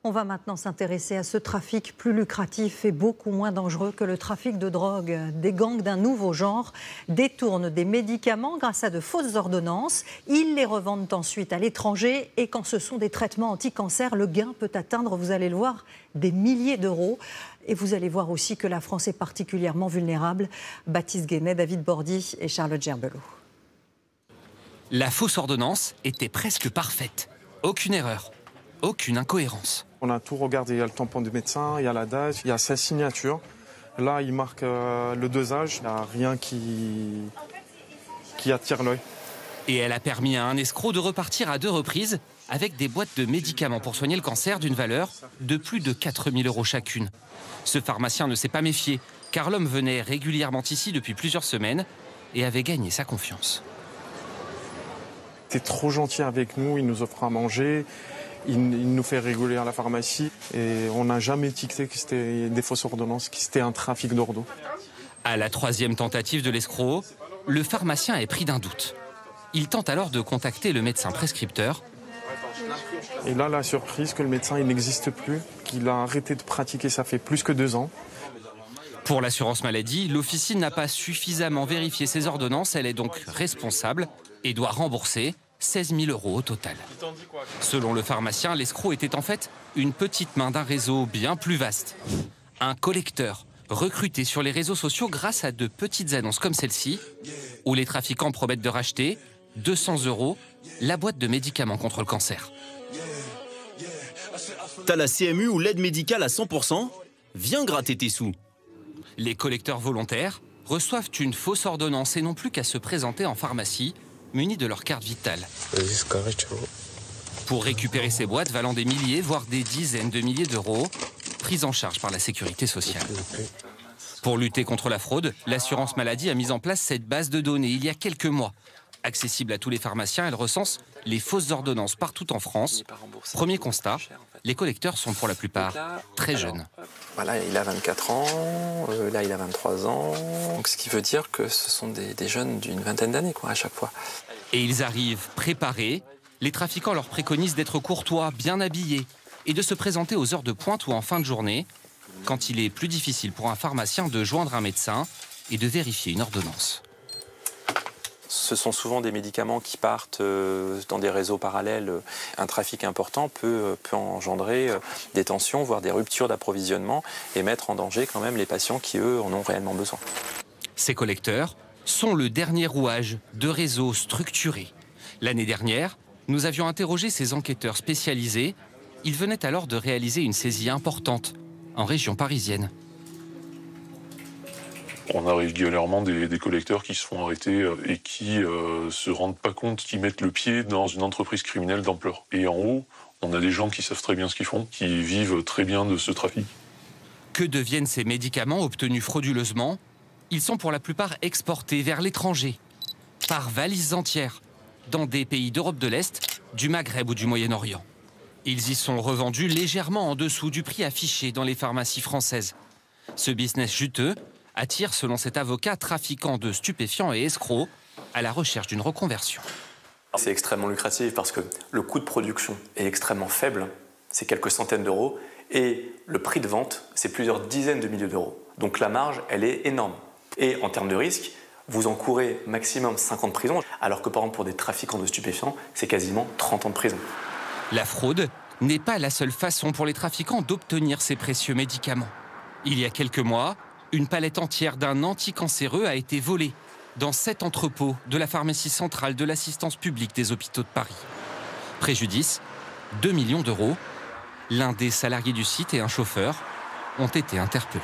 On va maintenant s'intéresser à ce trafic plus lucratif et beaucoup moins dangereux que le trafic de drogue. Des gangs d'un nouveau genre détournent des médicaments grâce à de fausses ordonnances. Ils les revendent ensuite à l'étranger et quand ce sont des traitements anti-cancer, le gain peut atteindre, vous allez le voir, des milliers d'euros. Et vous allez voir aussi que la France est particulièrement vulnérable. Baptiste Guénet, David Bordy et Charlotte Gerbelot. La fausse ordonnance était presque parfaite. Aucune erreur, aucune incohérence. On a tout regardé, il y a le tampon du médecin, il y a la date, il y a sa signature. Là, il marque le dosage, il n'y a rien qui attire l'œil. Et elle a permis à un escroc de repartir à 2 reprises avec des boîtes de médicaments pour soigner le cancer d'une valeur de plus de 4 000 € chacune. Ce pharmacien ne s'est pas méfié, car l'homme venait régulièrement ici depuis plusieurs semaines et avait gagné sa confiance. Il était trop gentil avec nous, il nous offre à manger. Il nous fait rigoler à la pharmacie et on n'a jamais étiqueté que c'était des fausses ordonnances, que c'était un trafic d'ordo. À la 3e tentative de l'escroc, le pharmacien est pris d'un doute. Il tente alors de contacter le médecin prescripteur. Et là, la surprise que le médecin il n'existe plus, qu'il a arrêté de pratiquer, ça fait plus que 2 ans. Pour l'assurance maladie, l'officine n'a pas suffisamment vérifié ses ordonnances. Elle est donc responsable et doit rembourser 16 000 € au total. Selon le pharmacien, l'escroc était en fait une petite main d'un réseau bien plus vaste. Un collecteur recruté sur les réseaux sociaux grâce à de petites annonces comme celle-ci, où les trafiquants promettent de racheter 200 € la boîte de médicaments contre le cancer. T'as la CMU ou l'aide médicale à 100%? Viens gratter tes sous. Les collecteurs volontaires reçoivent une fausse ordonnance et n'ont plus qu'à se présenter en pharmacie munis de leur carte vitale. Pour récupérer ces boîtes valant des milliers, voire des dizaines de milliers d'euros, prises en charge par la sécurité sociale. Pour lutter contre la fraude, l'assurance maladie a mis en place cette base de données il y a quelques mois. Accessible à tous les pharmaciens, elle recense les fausses ordonnances partout en France. Premier constat, les collecteurs sont pour la plupart très jeunes. Voilà, il a 24 ans, là il a 23 ans, donc ce qui veut dire que ce sont des jeunes d'une vingtaine d'années à chaque fois. Et ils arrivent préparés. Les trafiquants leur préconisent d'être courtois, bien habillés et de se présenter aux heures de pointe ou en fin de journée, quand il est plus difficile pour un pharmacien de joindre un médecin et de vérifier une ordonnance. Ce sont souvent des médicaments qui partent dans des réseaux parallèles. Un trafic important peut engendrer des tensions, voire des ruptures d'approvisionnement et mettre en danger quand même les patients qui, eux, en ont réellement besoin. Ces collecteurs sont le dernier rouage de réseaux structurés. L'année dernière, nous avions interrogé ces enquêteurs spécialisés. Ils venaient alors de réaliser une saisie importante en région parisienne. On a régulièrement des collecteurs qui se font arrêter et qui se rendent pas compte qu'ils mettent le pied dans une entreprise criminelle d'ampleur. Et en haut, on a des gens qui savent très bien ce qu'ils font, qui vivent très bien de ce trafic. Que deviennent ces médicaments obtenus frauduleusement? Ils sont pour la plupart exportés vers l'étranger, par valises entières, dans des pays d'Europe de l'Est, du Maghreb ou du Moyen-Orient. Ils y sont revendus légèrement en dessous du prix affiché dans les pharmacies françaises. Ce business juteux attire, selon cet avocat, trafiquant de stupéfiants et escrocs à la recherche d'une reconversion. C'est extrêmement lucratif parce que le coût de production est extrêmement faible, c'est quelques centaines d'euros, et le prix de vente, c'est plusieurs dizaines de milliers d'euros. Donc la marge, elle est énorme. Et en termes de risque, vous encourez maximum 5 ans de prison, alors que par exemple pour des trafiquants de stupéfiants, c'est quasiment 30 ans de prison. La fraude n'est pas la seule façon pour les trafiquants d'obtenir ces précieux médicaments. Il y a quelques mois, une palette entière d'un anticancéreux a été volée dans 7 entrepôts de la pharmacie centrale de l'assistance publique des hôpitaux de Paris. Préjudice, 2 millions d'euros. L'un des salariés du site et un chauffeur ont été interpellés.